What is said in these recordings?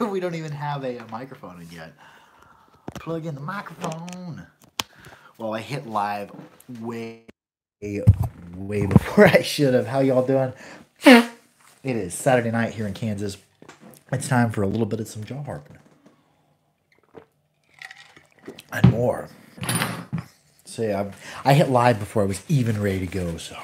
We don't even have a microphone in yet. Plug in the microphone. Well, I hit live way before I should have. How y'all doing? It is Saturday night here in Kansas. It's time for a little bit of some jaw harping. And more. So yeah, I hit live before I was even ready to go, so.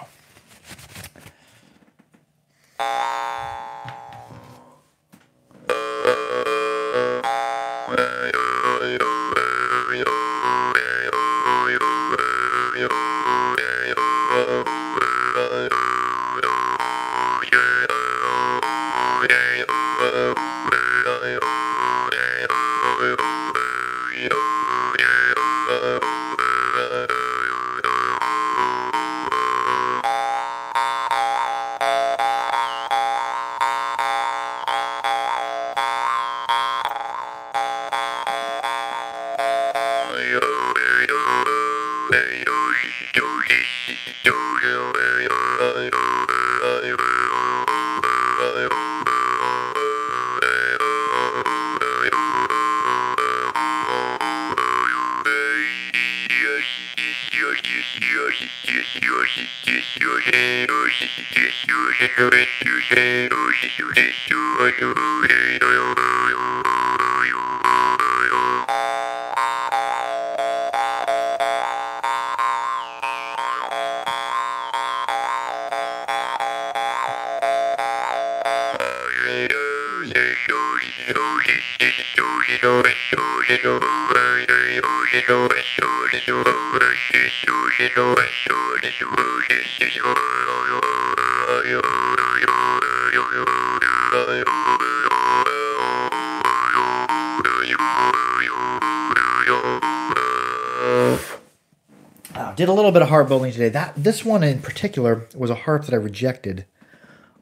Did a little bit of harp building today. This one in particular was a harp that I rejected.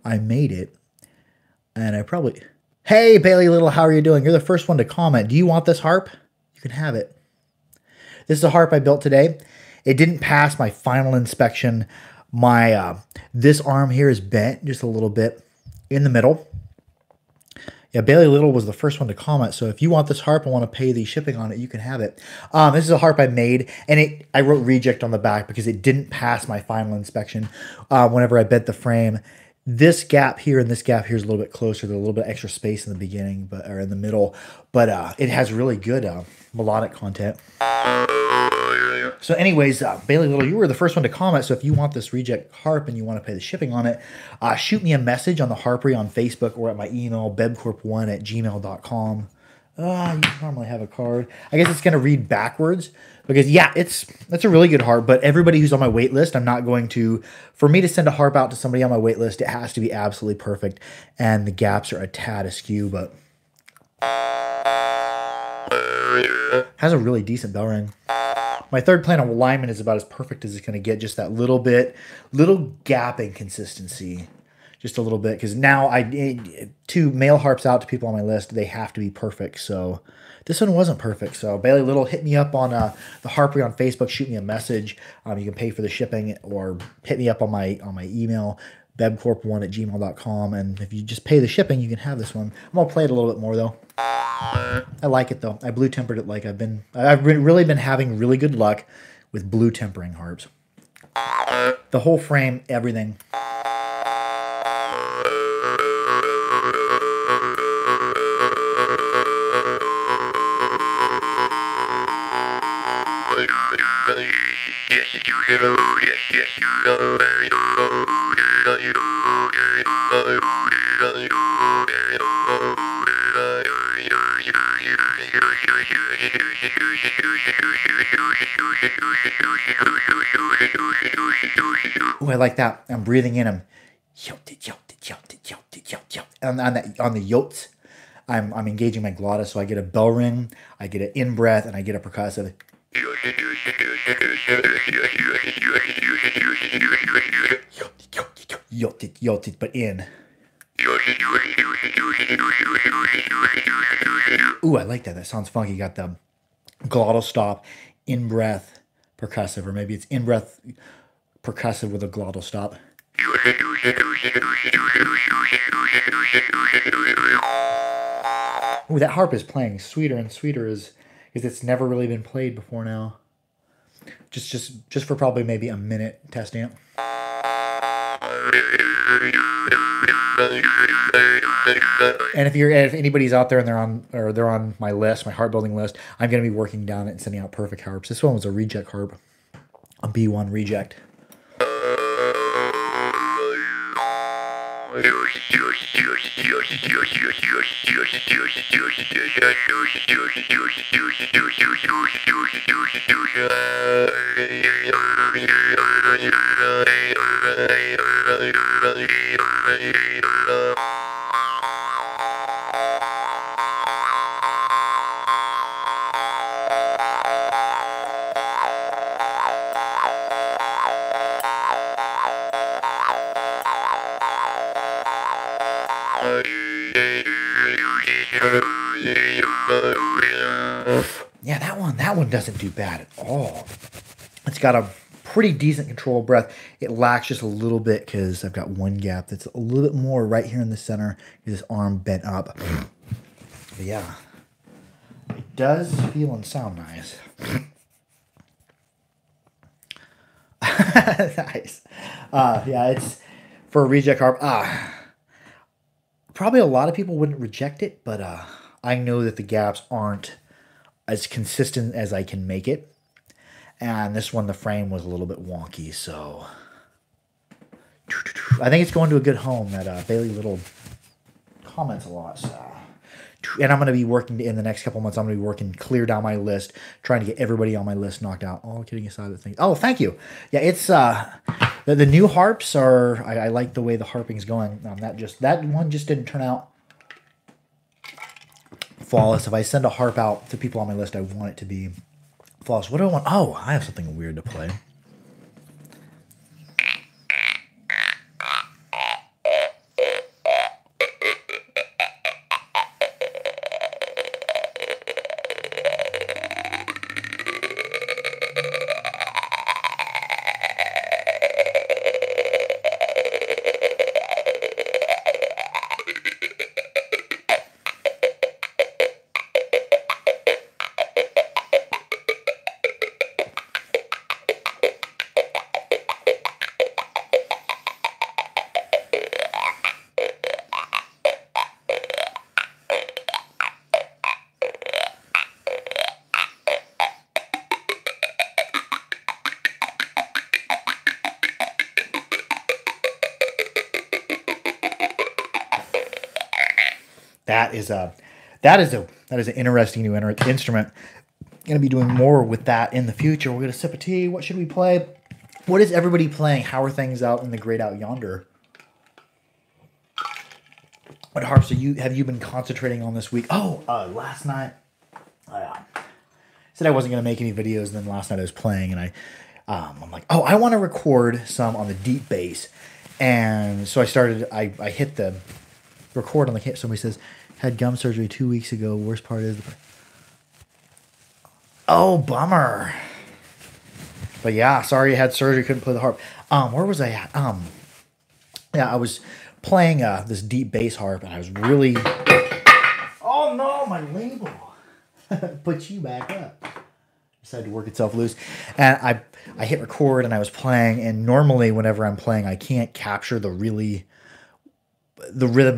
I made it, and I probably... Hey, Bailey Little, how are you doing? You're the first one to comment. Do you want this harp? You can have it. This is a harp I built today. It didn't pass my final inspection. This arm here is bent just a little bit in the middle. Yeah, Bailey Little was the first one to comment, so if you want this harp and want to pay the shipping on it, you can have it. This is a harp I made, and I wrote reject on the back because it didn't pass my final inspection whenever I bent the frame. This gap here and this gap here is a little bit closer. There's a little bit extra space in the beginning, or in the middle, but it has really good melodic content. So anyways, Bailey Little, you were the first one to comment, so if you want this reject harp and you want to pay the shipping on it, shoot me a message on the Harpery on Facebook or at my email, bebcorp1@gmail.com. You normally have a card. I guess it's going to read backwards because, yeah, that's a really good harp, but everybody who's on my wait list, I'm not going to... For me to send a harp out to somebody on my wait list, it has to be absolutely perfect, and the gaps are a tad askew, but... Has a really decent bell ring. My third plane of alignment is about as perfect as it's going to get. Just that little gap in consistency. Just a little bit. Because now, to mail harps out to people on my list, they have to be perfect. So this one wasn't perfect. So Bailey Little, hit me up on the Harpery on Facebook. Shoot me a message. You can pay for the shipping or hit me up on my email, bebcorp1@gmail.com. And if you just pay the shipping, you can have this one. I'm going to play it a little bit more, though. I like it though. I blue tempered it like I've really been having really good luck with blue tempering harps. The whole frame, everything. Ooh, I like that. I'm breathing in them. And on the yotes, I'm engaging my glottis, so I get a bell ring, I get an in breath, and I get a percussive. Yoted, but in. Ooh, I like that. That sounds funky. You got the glottal stop, in breath, percussive, or maybe it's in breath, percussive with a glottal stop. Ooh, that harp is playing sweeter and sweeter as because it's never really been played before now. Just for probably maybe a minute testing it. And if anybody's out there and they're on my list, my harp building list, I'm gonna be working down it and sending out perfect harps. This one was a reject harp, a B1 reject. Yeah, that one doesn't do bad at all. It's got a pretty decent control of breath. It lacks just a little bit because I've got one gap that's a little bit more right here in the center. This arm bent up. But yeah, it does feel and sound nice. Nice. Yeah, it's for a reject harp. Probably a lot of people wouldn't reject it, but I know that the gaps aren't as consistent as I can make it. And this one, the frame was a little bit wonky, so I think it's going to a good home. That Bailey Little comments a lot. So. And I'm going to be working in the next couple months. I'm going to be working clear down my list, trying to get everybody on my list knocked out. All kidding aside, the thing. Oh, thank you. Yeah, it's the new harps are. I like the way the harping's going. That one just didn't turn out flawless. If I send a harp out to people on my list, I want it to be flawless. What do I want? Oh, I have something weird to play. That is an interesting new instrument. Going to be doing more with that in the future. We're going to sip a tea. What should we play? What is everybody playing? How are things out in the great out yonder? What harps have you been concentrating on this week? Oh, last night I said I wasn't going to make any videos, and then last night I was playing, and I'm like, oh, I want to record some on the deep bass, and so I hit the record on the camera. Somebody says, had gum surgery 2 weeks ago. Worst part is oh, bummer. But yeah, sorry you had surgery, couldn't play the harp. Where was I at? Yeah, I was playing this deep bass harp, and I was really. Oh no, my label. Put you back up. Decided to work itself loose, and I hit record, and I was playing. And normally, whenever I'm playing, I can't capture the rhythms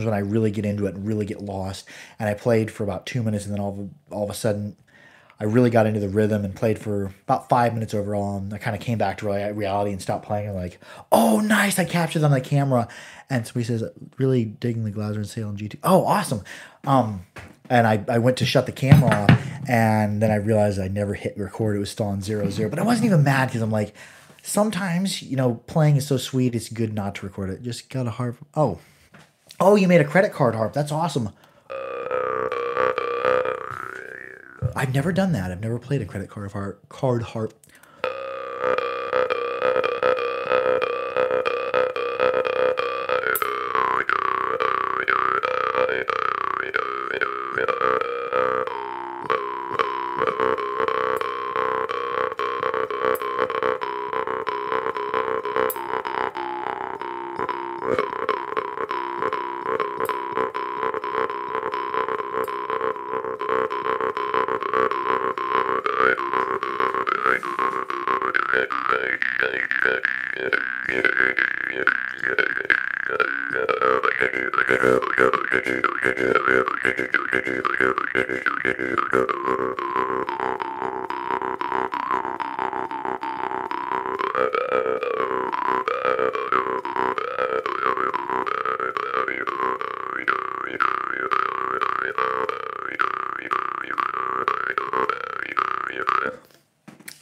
when I really get into it and really get lost. And I played for about 2 minutes, and then all of a sudden, I really got into the rhythm and played for about 5 minutes overall. And I kind of came back to reality and stopped playing. And like, oh, nice! I captured them on the camera. And so he says, really digging the Glauser and Salem G2. Oh, awesome! And I went to shut the camera off, and then I realized I never hit record. It was still on 0-0. But I wasn't even mad because I'm like, sometimes playing is so sweet. It's good not to record it. Just got a harp. Oh, you made a credit card harp. That's awesome. I've never done that. I've never played a credit card harp.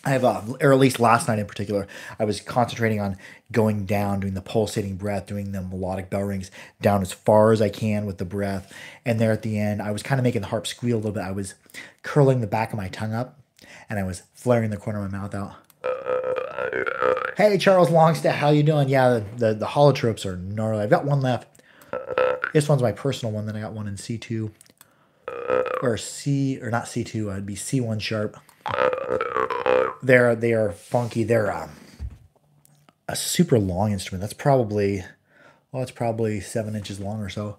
I have, or at least last night in particular, I was concentrating on going down, doing the pulsating breath, doing the melodic bell rings down as far as I can with the breath. And there at the end, I was kind of making the harp squeal a little bit. I was curling the back of my tongue up, and I was flaring the corner of my mouth out. Hey, Charles Longstaff, how you doing? Yeah, the holotropes are gnarly. I've got one left. This one's my personal one. Then I got one in C2. Or C, or not C2, it'd be C1 sharp. They are funky. They're a super long instrument. That's probably, well, it's probably 7 inches long or so.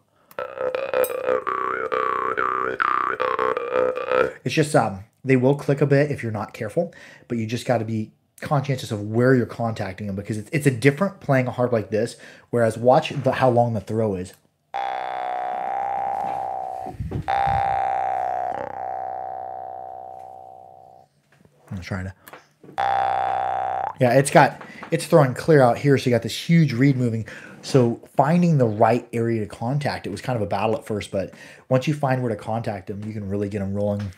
It's just they will click a bit if you're not careful, but you just got to be conscientious of where you're contacting them, because it's a different playing a harp like this. Whereas watch how long the throw is. I'm trying to. Yeah, it's throwing clear out here, so you got this huge reed moving. So finding the right area to contact it was kind of a battle at first, but once you find where to contact them, you can really get them rolling.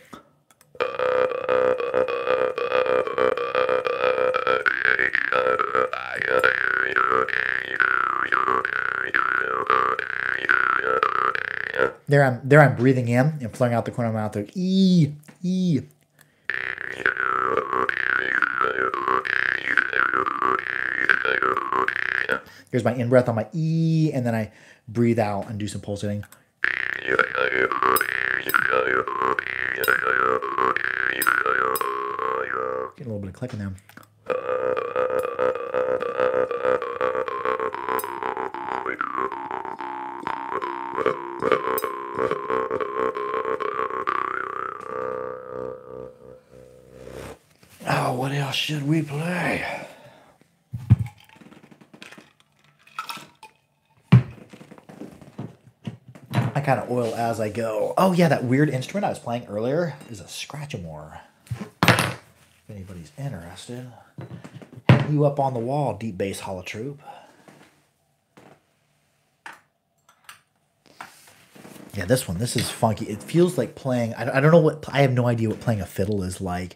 There I'm breathing in and flaring out the corner of my mouth. Like, E, E. Here's my in-breath on my E, and then I breathe out and do some pulsating. Getting a little bit of clicking there. Oh, what else should we play? I kind of oil as I go. Oh yeah, that weird instrument I was playing earlier is a Scratchamore. If anybody's interested, hang you up on the wall, deep bass holotrope. Yeah, this is funky. It feels like playing. I don't know what. I have no idea what playing a fiddle is like,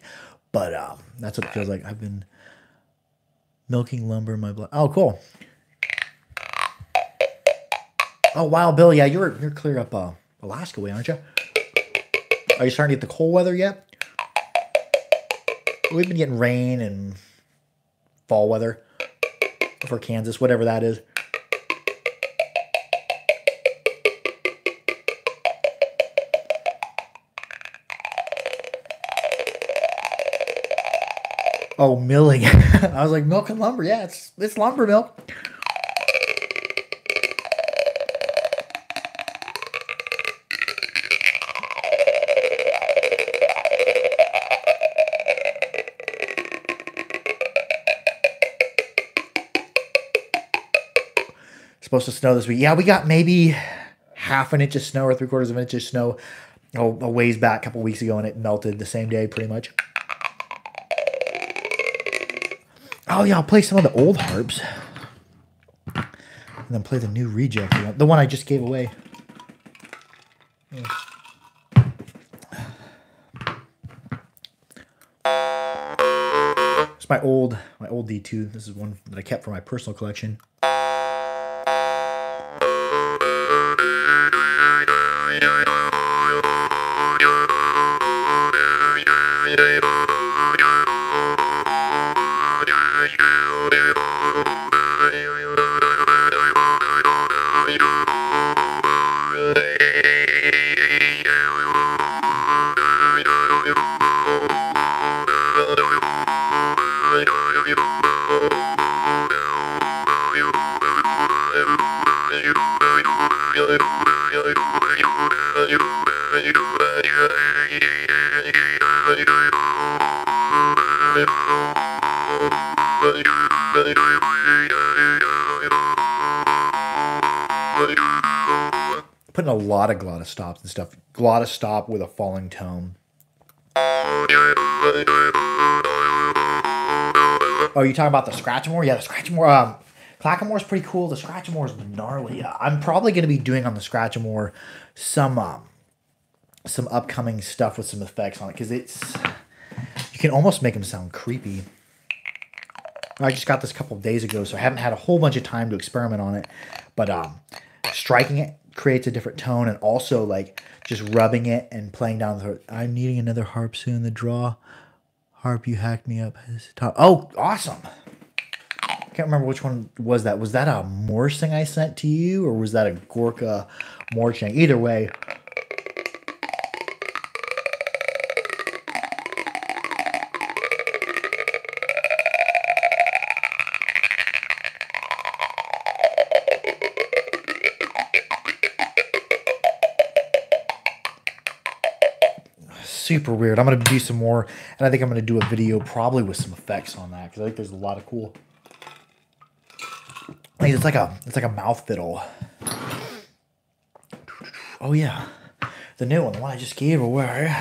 but that's what it feels like. I've been milking lumber in my blood. Oh, cool. Oh, Wild Bill, yeah, you're clear up Alaska way, aren't you? Are you starting to get the cold weather yet? We've been getting rain and fall weather for Kansas, whatever that is. Oh, milling. I was like, milk and lumber. Yeah, it's lumber milk. Supposed to snow this week. Yeah, we got maybe half an inch of snow or 3/4 of an inch of snow a ways back a couple weeks ago, and it melted the same day pretty much. Oh yeah, I'll play some of the old harps. And then play the new reject one. The one I just gave away. It's my old D2. This is one that I kept for my personal collection. Putting a lot of glottis stops and stuff. Glottis stop with a falling tone. Oh, you talking about the Scratchamore? Yeah, the Scratchamore. Clackamore's pretty cool. The Scratchamore's gnarly. I'm probably going to be doing on the Scratchamore some upcoming stuff with some effects on it, because you can almost make them sound creepy. I just got this a couple of days ago, so I haven't had a whole bunch of time to experiment on it. But striking it creates a different tone, and also like just rubbing it and playing down the throat. I'm needing another harp soon. The draw harp, you hacked me up. Oh, awesome. Can't remember which one was that. Was that a Morse thing I sent to you, or was that a Gorka Morchang? Either way. Super weird. I'm going to do some more, and I think I'm going to do a video probably with some effects on that, because I think there's a lot of cool. Like it's like a mouth fiddle. Oh yeah, the new one, the one I just gave away.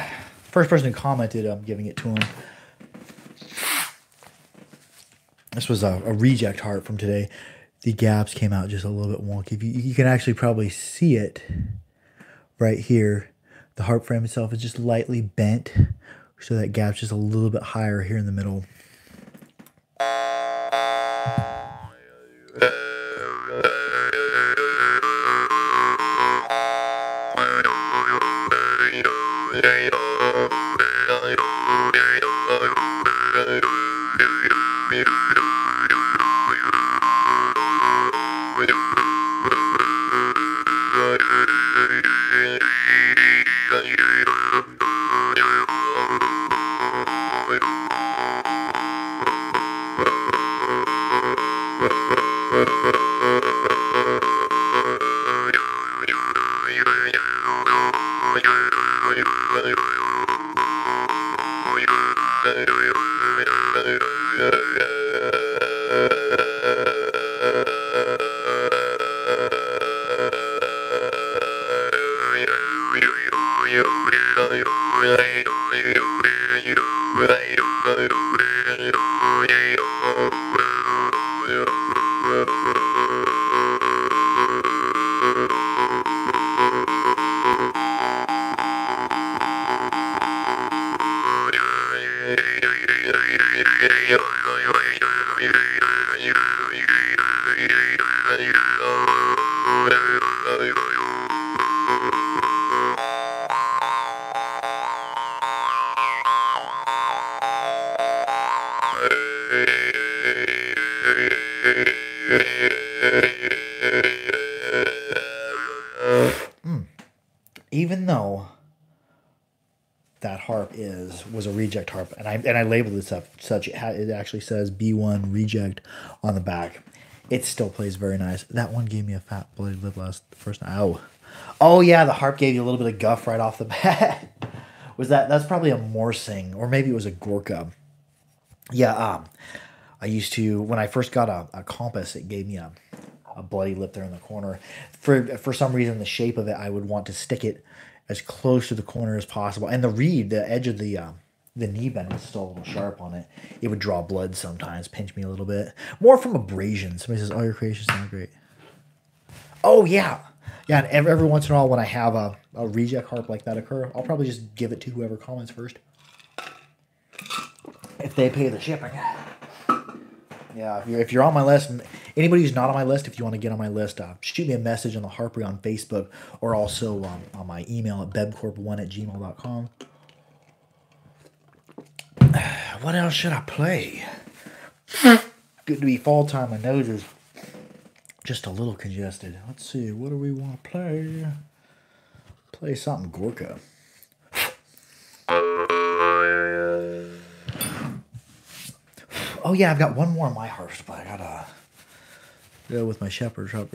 First person who commented, I'm giving it to him. This was a reject harp from today. The gaps came out just a little bit wonky. You can actually probably see it right here. The harp frame itself is just lightly bent, so that gap's just a little bit higher here in the middle. Even though that harp was a reject harp, and I labeled it such it actually says B1 reject on the back. It still plays very nice. That one gave me a fat bloody lip first night. Oh yeah, the harp gave you a little bit of guff right off the bat. That's probably a Morsing, or maybe it was a Gorka. Yeah, I used to, when I first got a compass, it gave me a bloody lip there in the corner. For some reason, the shape of it, I would want to stick it as close to the corner as possible. And the reed, the edge of the knee bend was still a little sharp on it. It would draw blood sometimes, pinch me a little bit. More from abrasion. Somebody says, "Oh, your creations sound great." Oh, yeah. Yeah, and every once in a while when I have a reject harp like that occur, I'll probably just give it to whoever comments first. If they pay the shipping. Yeah, if you're on my list, anybody who's not on my list, if you want to get on my list, shoot me a message on the Harpery on Facebook, or also on my email at bebcorp1@gmail.com. What else should I play? Good to be fall time. My nose is just a little congested. Let's see. What do we want to play? Play something Gorka. Oh yeah, I've got one more on my harps, but I gotta go with my shepherd's harp.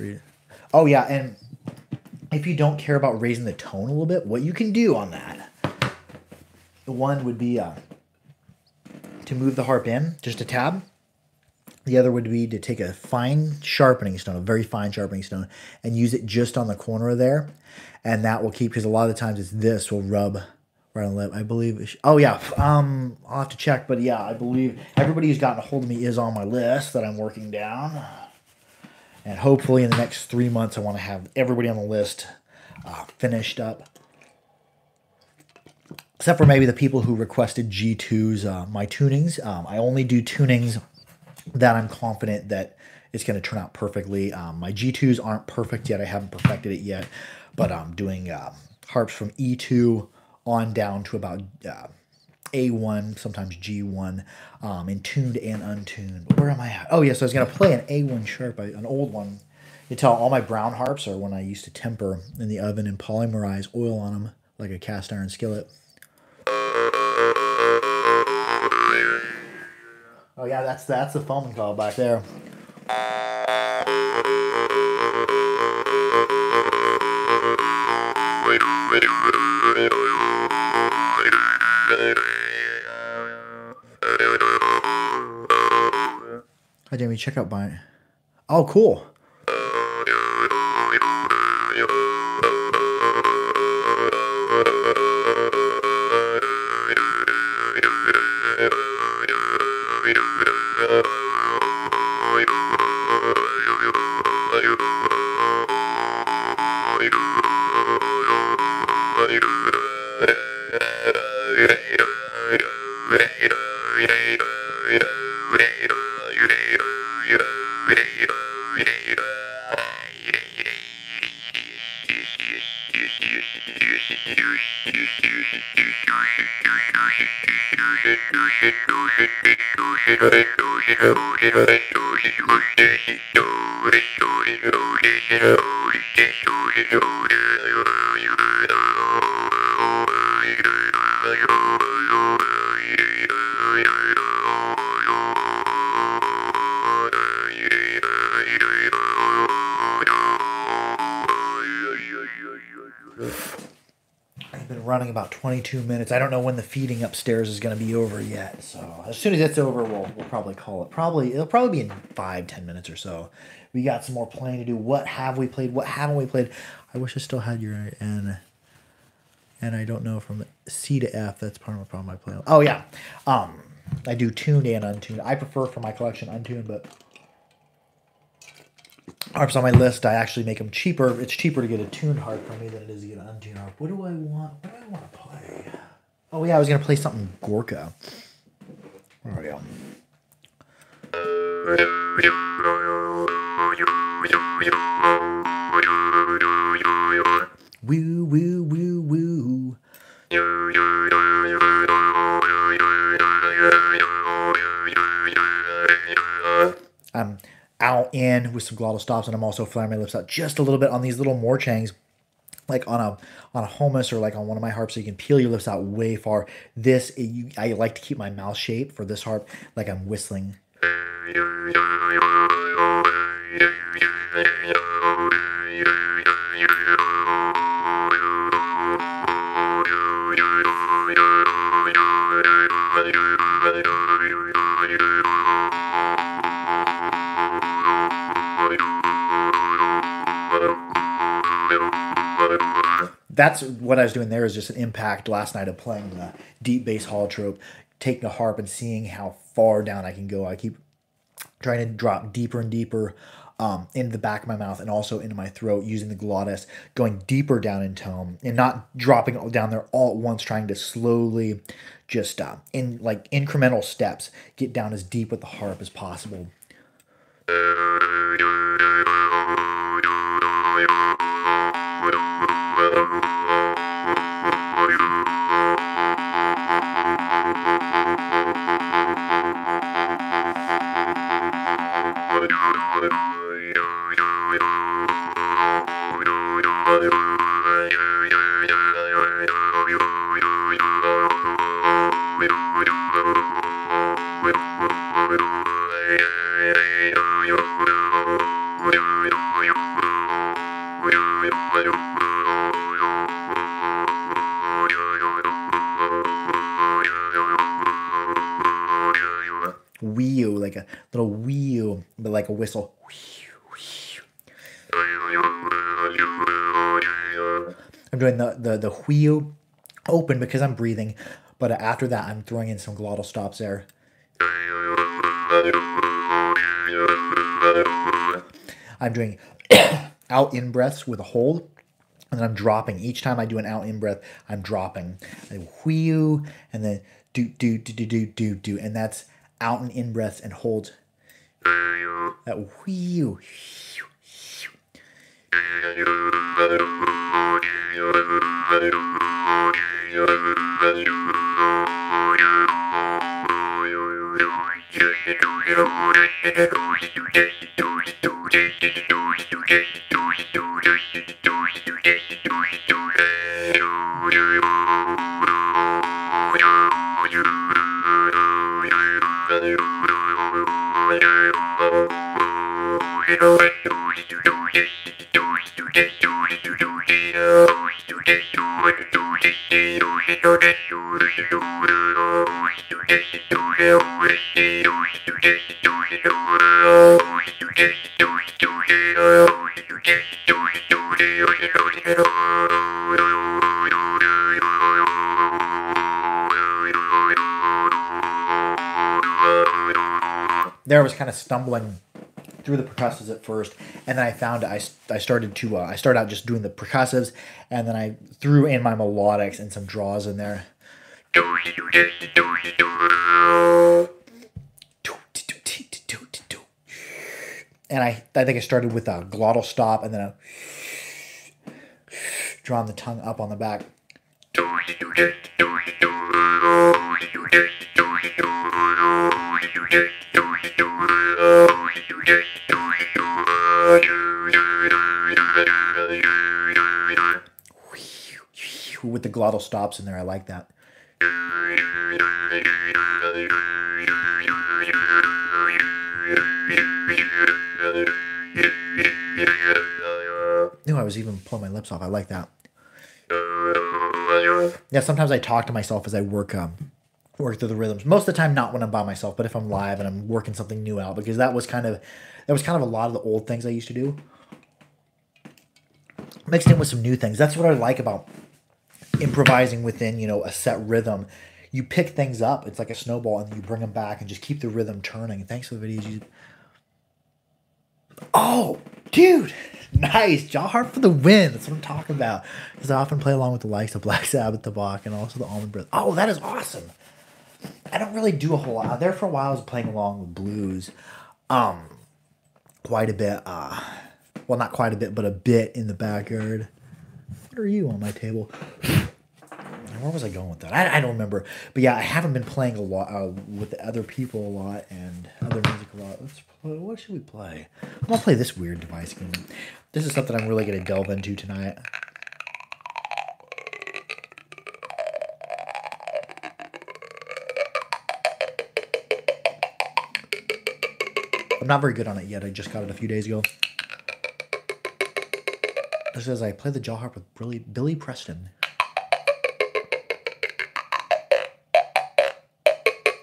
Oh yeah, and if you don't care about raising the tone a little bit, what you can do on that, one would be to move the harp in just a tab, The other would be to take a fine sharpening stone, a very fine sharpening stone, and use it just on the corner there. And that will keep, because a lot of the times it's this will rub right on the lip. I believe, oh yeah, I'll have to check, but yeah, I believe everybody who's gotten a hold of me is on my list that I'm working down. And hopefully in the next 3 months, I want to have everybody on the list finished up. Except for maybe the people who requested G2s, my tunings. I only do tunings that I'm confident that it's going to turn out perfectly. My G2s aren't perfect yet. I haven't perfected it yet. But I'm doing harps from E2 on down to about A1, sometimes G1, in tuned and untuned. But where am I at? Oh, yeah, so I was going to play an A1 sharp, an old one. You tell all my brown harps are when I used to temper in the oven and polymerize oil on them like a cast iron skillet. Oh yeah, that's the foaming call back there. Hi Jamie, check out mine. Oh, cool. Running about 22 minutes. I don't know when the feeding upstairs is going to be over yet. So as soon as it's over, we'll probably call it. It'll probably be in 5-10 minutes or so. We got some more playing to do. What have we played? What haven't we played? I wish I still had your N. And I don't know from C to F. That's part of the problem I play. Oh yeah, I do tuned and untuned. I prefer for my collection untuned, but harps on my list, I actually make them cheaper. It's cheaper to get a tuned harp for me than it is to get an untuned harp. What do I want? What do I want to play? Oh yeah, I was gonna play something Gorka. There we go. Woo woo woo woo. I'm out in with some glottal stops, and I'm also flaring my lips out just a little bit on these little morchangs, like on a Homus or like on one of my harps, so you can peel your lips out way far. I like to keep my mouth shape for this harp like I'm whistling. That's what I was doing there, is just an impact last night of playing the deep bass holotrope, taking a harp and seeing how far down I can go. I keep trying to drop deeper and deeper into the back of my mouth and also into my throat using the glottis, going deeper down in tone and not dropping it down there all at once, trying to slowly just in like incremental steps get down as deep with the harp as possible. wheel, like a little wheel, but like a whistle. I'm doing the wheel open because I'm breathing, but after that I'm throwing in some glottal stops there. I'm doing out in breaths with a hold, and then I'm dropping. Each time I do an out in breath, I'm dropping. I wheel, and then do, and that's out and in breaths and holds. That wheel. There I was kind of stumbling through the percussives at first, and then I found I started out just doing the percussives, and then I threw in my melodics and some draws in there. And I think I started with a glottal stop, and then drawing the tongue up on the back. With the glottal stops in there, I like that. No, I was even pulling my lips off. I like that. Yeah, sometimes I talk to myself as I work through the rhythms. Most of the time, not when I'm by myself, but if I'm live and I'm working something new out, because that was kind of a lot of the old things I used to do, mixed in with some new things. That's what I like about improvising within, a set rhythm. You pick things up. It's like a snowball, and you bring them back and just keep the rhythm turning. Thanks for the videos. Oh, dude. Nice. Jaw Harp for the win. That's what I'm talking about. Because I often play along with the likes of Black Sabbath, the Bach, and also the Almond Breath. Oh, that is awesome. I don't really do a whole lot. There for a while, I was playing along with blues. Quite a bit. Well, not quite a bit, but a bit in the backyard. What are you on my table? Where was I going with that? I don't remember. But yeah, I haven't been playing a lot with other people a lot and other music a lot. What should we play? I'm going to play this weird device game. This is something I'm really going to delve into tonight. I'm not very good on it yet. I just got it a few days ago. This says I play the jaw harp with Billy Preston.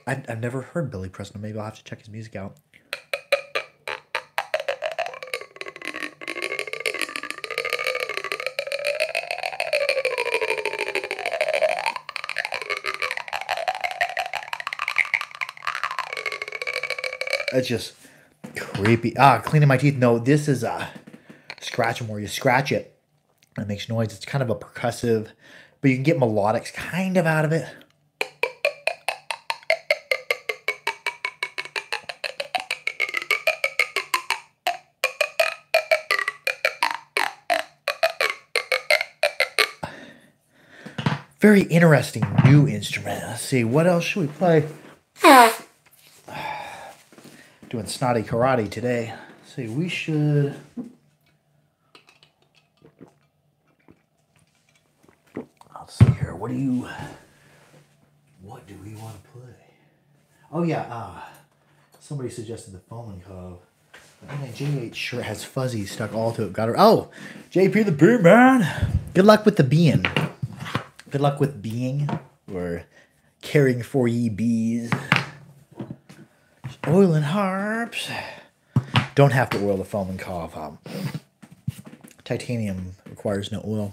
I've never heard Billy Preston. Maybe I'll have to check his music out. It's just creepy. Cleaning my teeth. No, this is scratch 'em where you scratch it and it makes noise. It's kind of a percussive, but you can get melodics kind of out of it. Very interesting new instrument. Let's see, what else should we play? Doing snotty karate today. Let's see, we should... Let's see here, what do we want to play? Oh yeah, somebody suggested the Foaming Cove. And a J8 shirt has fuzzies stuck all to it. Got her. Oh, JP the Bee Man. Good luck with the being. Good luck with being or caring for ye bees. Oiling harps. Don't have to oil the foam and cob. Titanium requires no oil.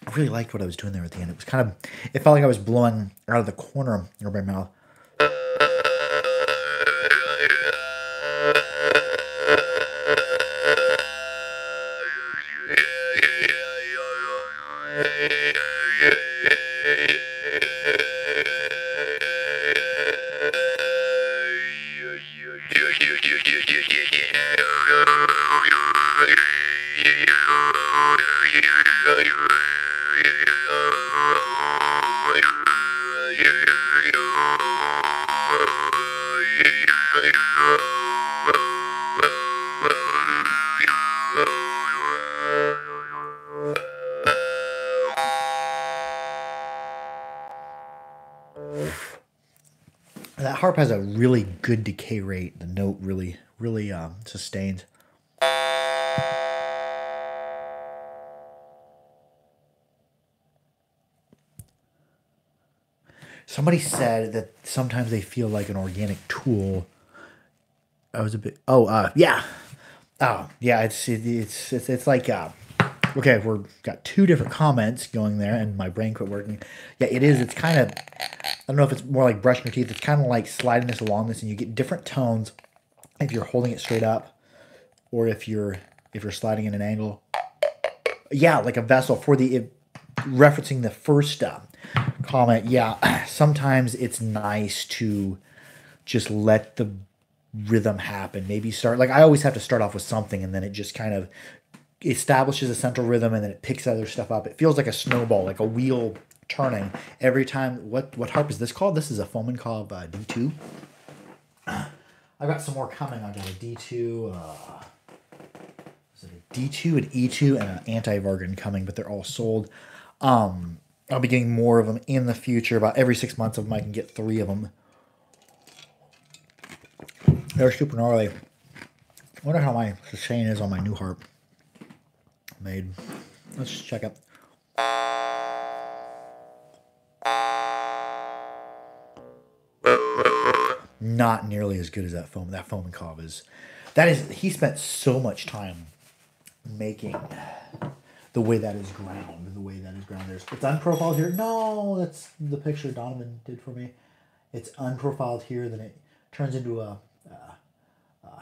I really liked what I was doing there at the end. It was kind of, it felt like I was blowing out of the corner of my mouth. That harp has a really good decay rate. The note really sustains. Somebody said that sometimes they feel like an organic tool. I was a bit. Yeah. Oh, yeah. It's like. Okay, we've got two different comments going there, and my brain quit working. Yeah, it is. It's kind of. I don't know if it's more like brushing your teeth. It's kind of like sliding this along this, and you get different tones if you're holding it straight up, or if you're sliding in an angle. Yeah, like a vessel for referencing the first comment. Yeah, sometimes it's nice to just let the rhythm happen. Maybe start, like I always have to start off with something, and then it just kind of establishes a central rhythm, and then it picks other stuff up. It feels like a snowball, like a wheel turning every time. What harp is this called? This is a Foman Cobb D2. I've got some more coming. I got a D2. Is it a D2, an E2, and an anti-Vargan coming, but they're all sold. I'll be getting more of them in the future. About every 6 months of them, I can get 3 of them. They're super gnarly. I wonder how my sustain is on my new harp. Made. Let's just check it. Not nearly as good as that foam. That Foam and Cobb is. He spent so much time making the way that is ground. It's unprofiled here. No, that's the picture Donovan did for me. It's unprofiled here, then it turns into a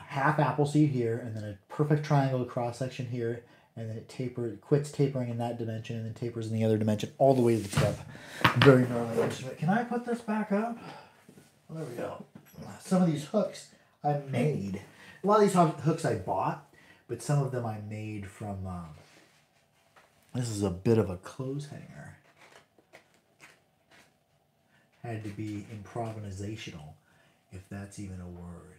half apple seed here, and then a perfect triangle cross section here, and then it quits tapering in that dimension, and then tapers in the other dimension all the way to the tip. Very gnarly instrument. Can I put this back up? Well, there we go. Some of these hooks I made. A lot of these hooks I bought, but some of them I made from. This is a bit of a clothes hanger. Had to be improvisational, if that's even a word.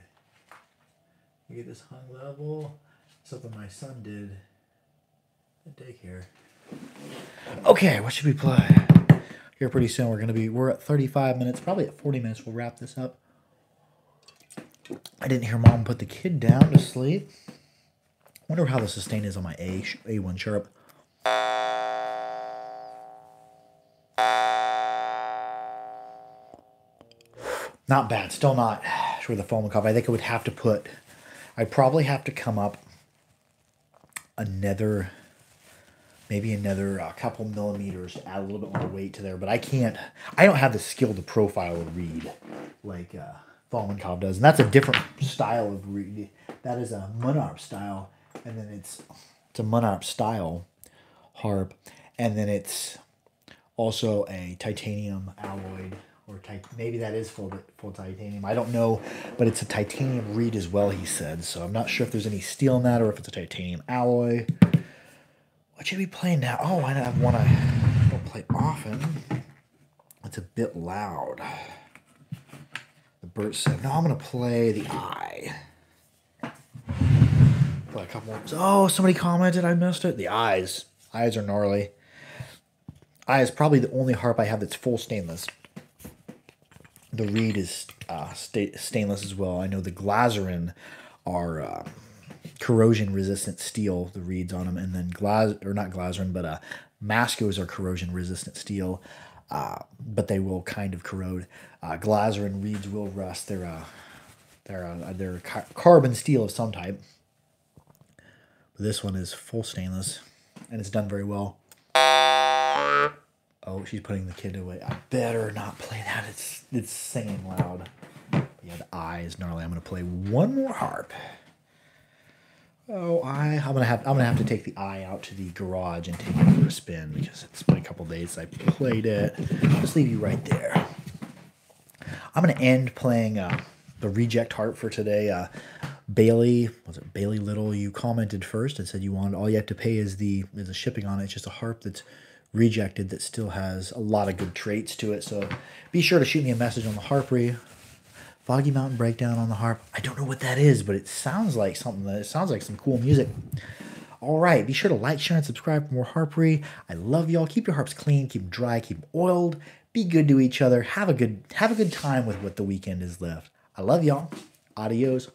You get this hung level. Something my son did at daycare. Okay, what should we play? here pretty soon. We're at 35 minutes, probably at 40 minutes. We'll wrap this up. I didn't hear Mom put the kid down to sleep. Wonder how the sustain is on my A1 sharp. Not bad. Still not sure the foam cuff. I think I would have to put. I'd probably have to come up maybe another couple millimeters to add a little bit more weight to there. But I can't. I don't have the skill to profile a reed like Fallenkopf does, and that's a different style of reed. That is a Munarp style, and then it's a Munarp style harp, and then it's also a titanium alloyed, or maybe that is full titanium. I don't know, but it's a titanium reed as well, he said. So I'm not sure if there's any steel in that or if it's a titanium alloy. What should we play now? Oh, I have one I don't play often. It's a bit loud. The Bert said, no, I'm going to play the Eye. Play a couple more. Oh, somebody commented I missed it. The Eyes. Eyes are gnarly. Eye is probably the only harp I have that's full stainless. The reed is stainless as well. I know the Glazerin are corrosion-resistant steel, the reeds on them, and then not Glazerin, but Mascos are corrosion-resistant steel, but they will kind of corrode. Glazerin reeds will rust. They're carbon steel of some type. But this one is full stainless, and it's done very well. Oh, she's putting the kid away. I better not play that. It's singing loud. Yeah, the Eye is gnarly. I'm gonna play one more harp. Oh, I'm gonna have to take the Eye out to the garage and take it for a spin because it's been a couple days I played it. Just leave you right there. I'm gonna end playing the reject harp for today. Bailey Little? You commented first and said you wanted all you have to pay is the shipping on it. It's just a harp that's rejected that still has a lot of good traits to it. So be sure to shoot me a message on the Harpery. Foggy Mountain Breakdown on the harp. I don't know what that is, but it sounds like something. It sounds like some cool music. All right, be sure to like, share, and subscribe for more Harpery. I love y'all. Keep your harps clean, keep them dry, keep them oiled. Be good to each other. Have a good time with what the weekend is left. I love y'all. Adios.